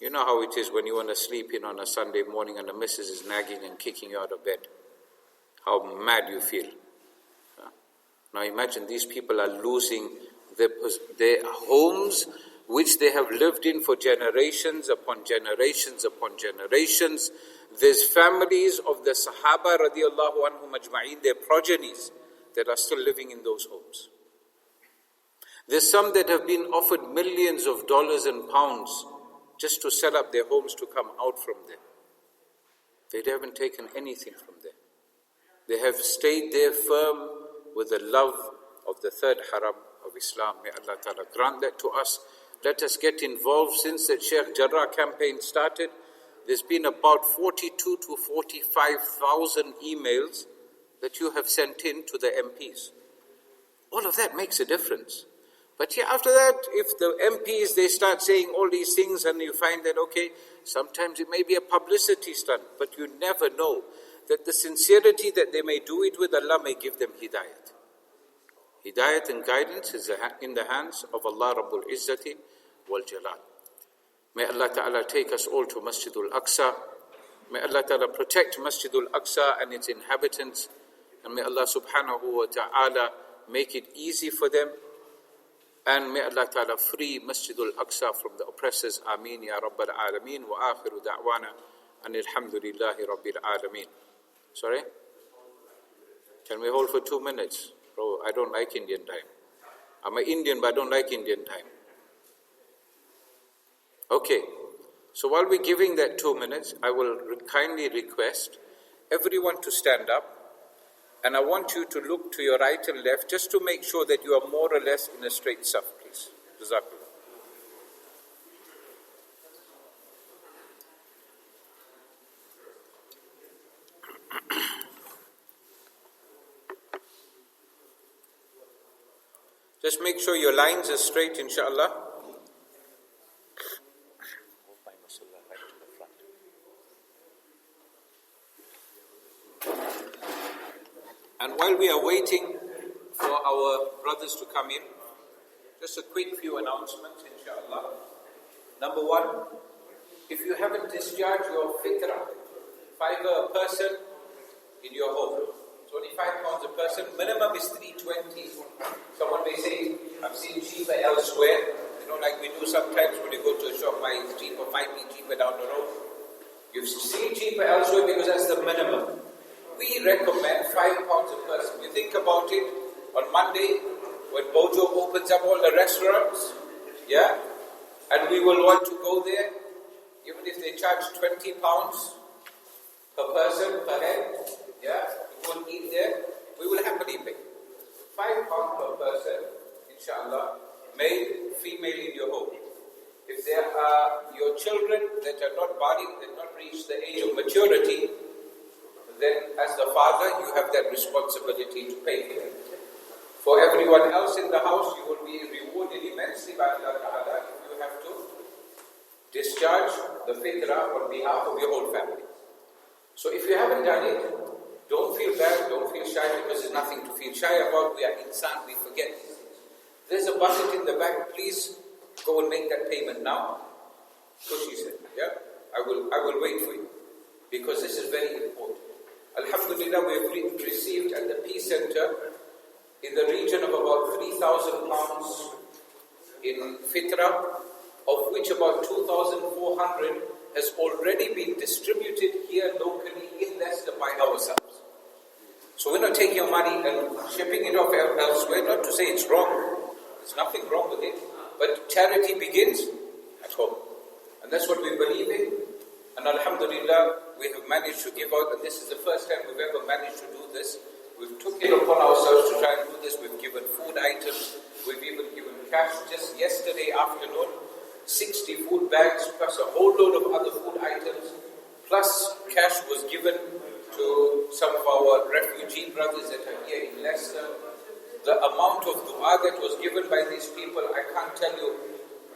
You know how it is when you want to sleep in on a Sunday morning and the missus is nagging and kicking you out of bed. How mad you feel. Now imagine these people are losing their homes which they have lived in for generations upon generations upon generations. There's families of the Sahaba radiallahu anhum ajma'in, their progenies, that are still living in those homes. There's some that have been offered millions of dollars and pounds just to sell up their homes to come out from there. They haven't taken anything from there. They have stayed there firm with the love of the third haram of Islam. May Allah Ta'ala grant that to us. Let us get involved. Since the Sheikh Jarrah campaign started, there's been about 42 to 45,000 emails that you have sent in to the MPs. All of that makes a difference. But yeah, after that, if the MPs, they start saying all these things and you find that, okay, sometimes it may be a publicity stunt, but you never know that the sincerity that they may do it with, Allah may give them hidayat. Hidayat and guidance is in the hands of Allah Rabbul Izzati wal Jalal. May Allah Ta'ala take us all to Masjidul Aqsa. May Allah Ta'ala protect Masjidul Aqsa and its inhabitants. And may Allah Subhanahu wa Ta'ala make it easy for them. And may Allah Ta'ala free Masjidul Aqsa from the oppressors. Ameen ya Rabbal Alameen. Wa akhiru da'wana and alhamdulillahi Rabbil Alameen. Sorry? Can we hold for 2 minutes? Bro, I don't like Indian time. I'm an Indian, but I don't like Indian time. Okay. So while we're giving that 2 minutes, I will kindly request everyone to stand up. And I want you to look to your right and left just to make sure that you are more or less in a straight saf, please. Jazakallah. Just make sure your lines are straight, inshallah. And while we are waiting for our brothers to come in, just a quick few announcements, inshallah. Number one, if you haven't discharged your fitrah, fiver a person in your home, it's only £5 a person, minimum is 320. Someone may say, I've seen cheaper elsewhere, like we do sometimes when you go to a shop, buy it's cheaper, might be cheaper down the road. You've seen cheaper elsewhere because that's the minimum. We recommend £5 a person. You think about it, on Monday, when Bojo opens up all the restaurants, yeah, and we will want to go there, even if they charge £20 per person, per head, yeah, we will eat there, we will happily pay. £5 per person, inshallah, male, female in your home. If there are your children that are not baligh, that not reached the age of maturity, then as the father, you have that responsibility to pay for it. For everyone else in the house, you will be rewarded immensely by Allah Ta'ala if you have to discharge the fitrah on behalf of your whole family. So if you haven't done it, don't feel bad, don't feel shy, because there's nothing to feel shy about. We are insan, we forget these things. There's a bucket in the back, please go and make that payment now. So she said, yeah, I will wait for you, because this is very important. Alhamdulillah, we have received at the Peace Center in the region of about £3,000 in fitrah, of which about 2,400 has already been distributed here locally in Leicester by ourselves. So we're not taking your money and shipping it off elsewhere, not to say it's wrong. There's nothing wrong with it. But charity begins at home. And that's what we believe in. And alhamdulillah, we have managed to give out, and this is the first time we've ever managed to do this. We've took it upon ourselves to try and do this. We've given food items, we've even given cash. Just yesterday afternoon, 60 food bags, plus a whole load of other food items, plus cash was given to some of our refugee brothers that are here in Leicester. The amount of dua that was given by these people, I can't tell you.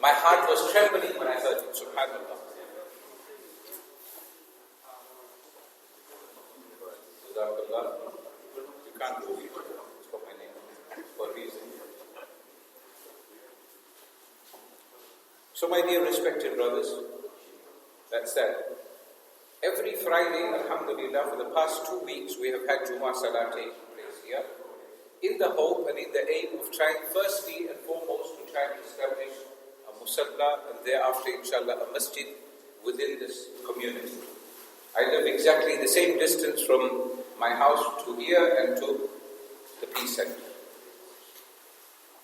My heart was trembling when I heard it, subhanAllah. You can't do it. It's for my name. For a reason. So my dear respected brothers, That's that. Every Friday, alhamdulillah, for the past 2 weeks, we have had Jummah Salah taking place here, in the hope and in the aim of trying, firstly and foremost, to try and establish a musalla and thereafter, inshallah, a masjid within this community. I live exactly the same distance from my house to here and to the Peace Center.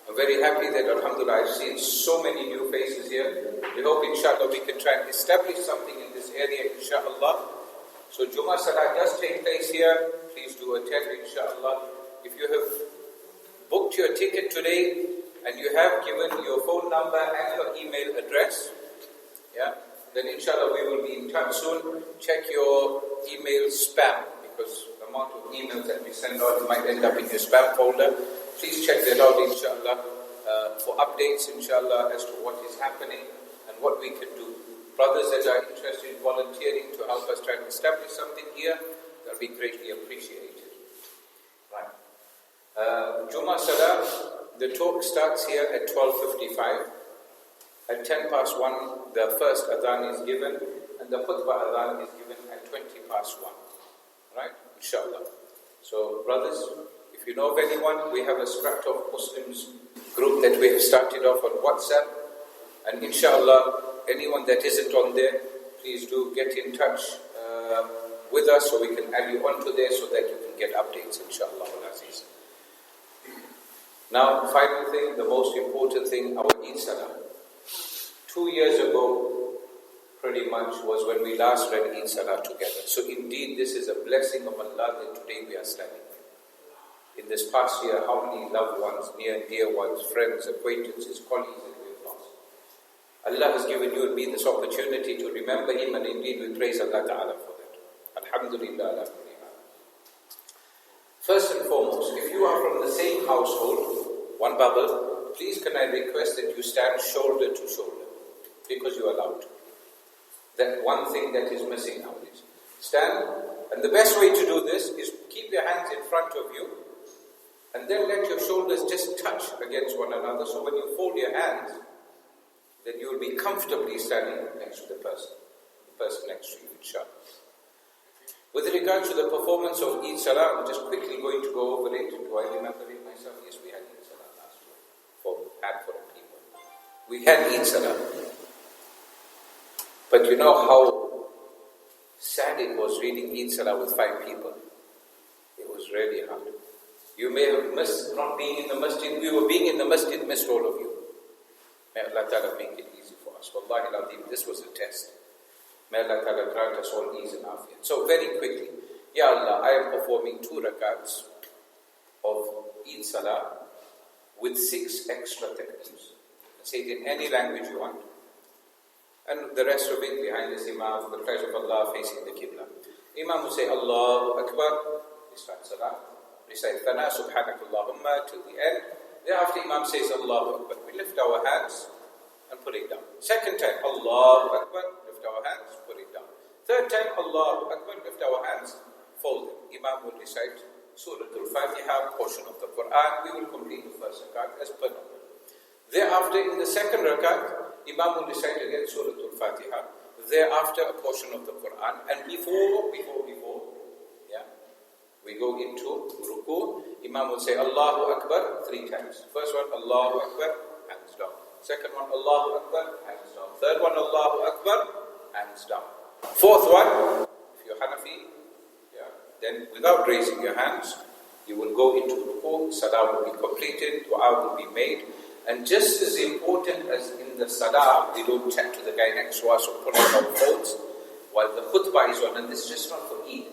I'm very happy that, alhamdulillah, I've seen so many new faces here. We hope, inshallah, we can try and establish something in this area, inshallah. So, Jummah Salah does take place here. Please do attend, inshallah. If you have booked your ticket today and you have given your phone number and your email address, then inshallah we will be in touch soon. Check your email spam, because the amount of emails that we send out might end up in your spam folder. Please check that out, inshallah, for updates, inshallah, as to what is happening and what we can do. Brothers that are interested in volunteering to help us try to establish something here, that will be greatly appreciated. Right. Jummah Salah, the talk starts here at 12:55. At 1:10 the first adhan is given, and the khutbah adhan is given at 1:20. Right? Inshallah. So, brothers, if you know of anyone, we have a Scrap of Muslims group that we have started off on WhatsApp, and inshallah, anyone that isn't on there, please do get in touch with us so we can add you onto there so that you can get updates, inshallah. Now, final thing, the most important thing, our Eid Salah. 2 years ago, pretty much, was when we last read Eid Salah together. So indeed, this is a blessing of Allah that today we are standing. In this past year, how many loved ones, near and dear ones, friends, acquaintances, colleagues that we have lost. Allah has given you and me this opportunity to remember Him, and indeed we praise Allah Ta'ala for that. Alhamdulillah. First and foremost, if you are from the same household, one bubble, please can I request that you stand shoulder to shoulder, because you are allowed to. That one thing that is missing nowadays. Stand, and the best way to do this is keep your hands in front of you, and then let your shoulders just touch against one another. So when you fold your hands, then you will be comfortably standing next to the person next to you, inshallah. With regard to the performance of Eid Salah, I'm just quickly going to go over it. Do I remember it myself? Yes, we had Eid Salah last year for a handful of people. We had Eid Salah. But you know how sad it was reading Eid Salah with 5 people. It was really hard. You may have missed not being in the masjid. We were being in the masjid, missed all of you. May Allah Ta'ala make it easy for us. Wallahi al-Azim, this was a test. May Allah Ta'ala grant us all ease and afiyat. So very quickly, Ya Allah, I am performing 2 rakats of Eid Salah with 6 extra takbeers. Say it in any language you want. And the rest of it behind this Imam, for the pleasure of Allah, facing the Qibla. Imam will say, Allahu Akbar, recite Salah, recite Thana, Subhanakallahumma, till the end. Thereafter Imam says, Allahu Akbar. We lift our hands and put it down. Second time, Allahu Akbar, lift our hands, put it down. Third time, Allahu Akbar, lift our hands, fold them. Imam will recite Surah Al-Fatiha, portion of the Quran. We will complete the first rakat as per normal. Thereafter, in the second rakat, Imam will recite again Surah Al-Fatiha. Thereafter, a portion of the Quran. And before, we go into ruku. Imam will say Allahu Akbar 3 times. First one, Allahu Akbar, hands down. Second one, Allahu Akbar, hands down. Third one, Allahu Akbar, hands down. Fourth one, if you're Hanafi, then without raising your hands, you will go into ruku. Salah will be completed, dua will be made. And just as important as in the salah, we don't chat to the guy next to us or put on our phones while the khutbah is on. And this is just not for Eid.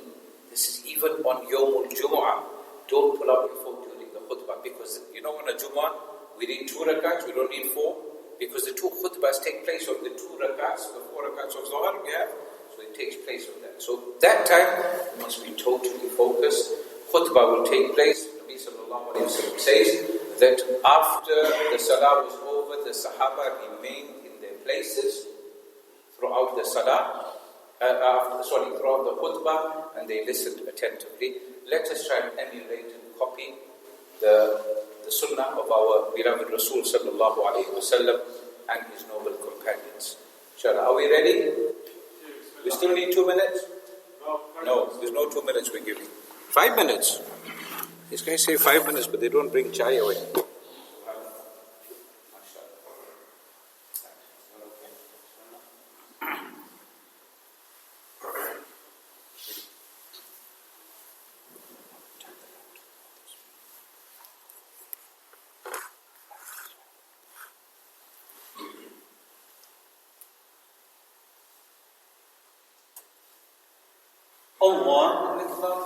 This is even on Yawmul Jumu'ah. Don't pull out your phone during the khutbah, because you know on a Jumu'ah, we need 2 rakats, we don't need 4, because the 2 khutbahs take place of the 2 rakats, the 4 rakats of Zohar we have, so it takes place of that. So that time, you must be totally focused. Khutbah will take place. Nabi sallallahu alayhi wa sallam says that after the salah was over, the Sahaba remained in their places throughout the salah, throughout the khutbah, and they listened attentively. Let us try and emulate and copy the sunnah of our beloved Rasul sallallahu alayhi wa sallam and his noble companions. Inshallah, are we ready? We still need 2 minutes? No, there's no 2 minutes we're giving. 5 minutes. These guys say 5 minutes, but they don't bring chai away. الله أكبر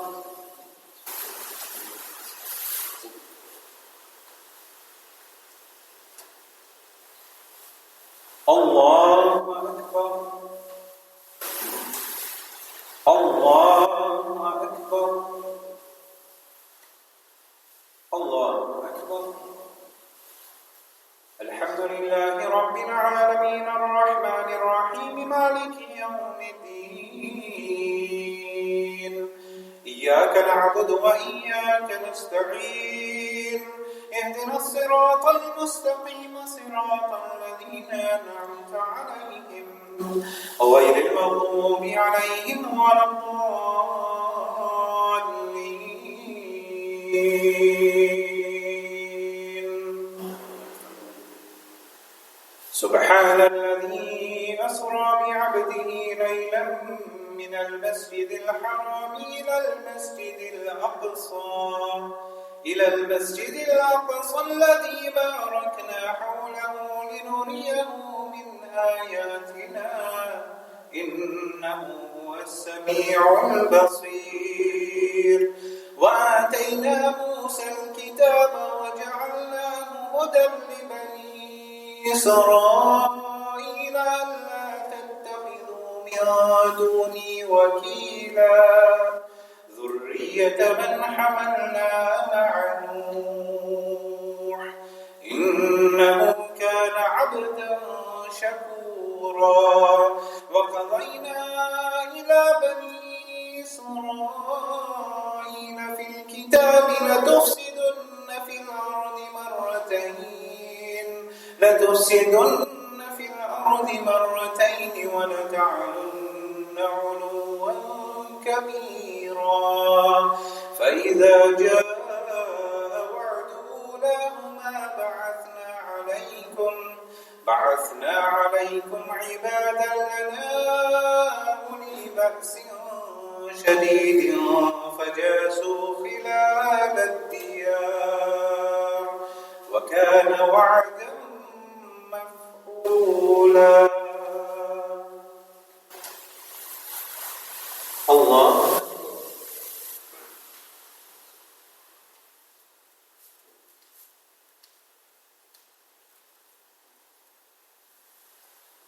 الله أكبر الله أكبر الله أكبر الحمد لله رب العالمين الرحمن الرحيم مالك يوم الدين إياك نعبد وإياك نستعين اهدنا الصراط المستقيم صراط الذين أنعمت عليهم غير المغضوب عليهم ولا الضالين سبحان الذي أسرى بعبده ليلا من المسجد الحرام إلى المسجد الأقصى الذي باركنا حوله لنريه من آياتنا إنه هو السميع البصير وآتينا موسى الكتاب وجعلناه هدى لبني إسرائيل ألا تتخذوا من دوني وكيلا ذرية من حملنا مع نوح إنه كان عبدا شكورا وقضينا إلى بني إسرائيل في الكتاب لتفسدن في الأرض مرتين ولتعلن علوا كبيرا فإذا جاء وعد أولاهما بعثنا عليكم عبادا لنا أولي بأس شديد فجاسوا خلال الديار وكان وعدا مفعولا الله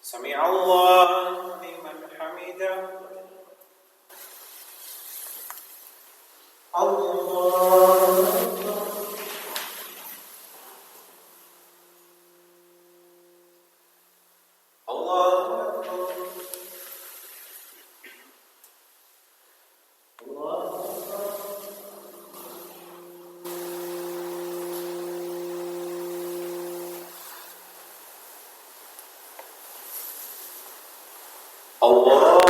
سمع الله لمن حمده الله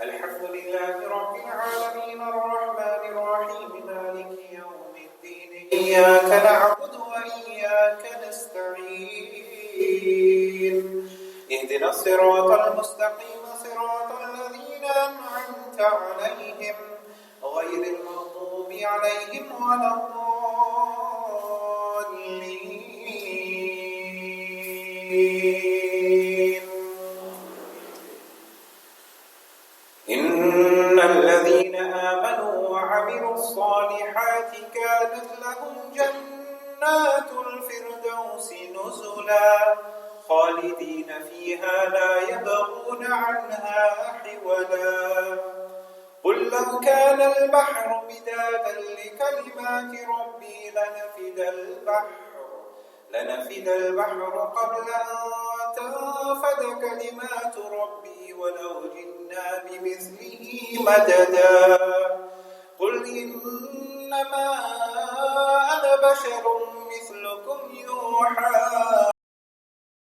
الحمد لله رب العالمين الرحمن الرحيم مالك يوم الدين إياك نعبد وإياك نستعين اهدنا الصراط المستقيم صراط الذين أنعمت عليهم غير المغضوب عليهم ولا الضالين إن الذين آمنوا وعملوا الصالحات كانت لهم جنات الفردوس نزلا خالدين فيها لا يبغون عنها حولا قل لو كان البحر مدادا لكلمات ربي لنفد البحر قبل أن تنفد كلمات ربي ولو جئنا بمثله مددا قل إنما أنا بشر مثلكم يوحى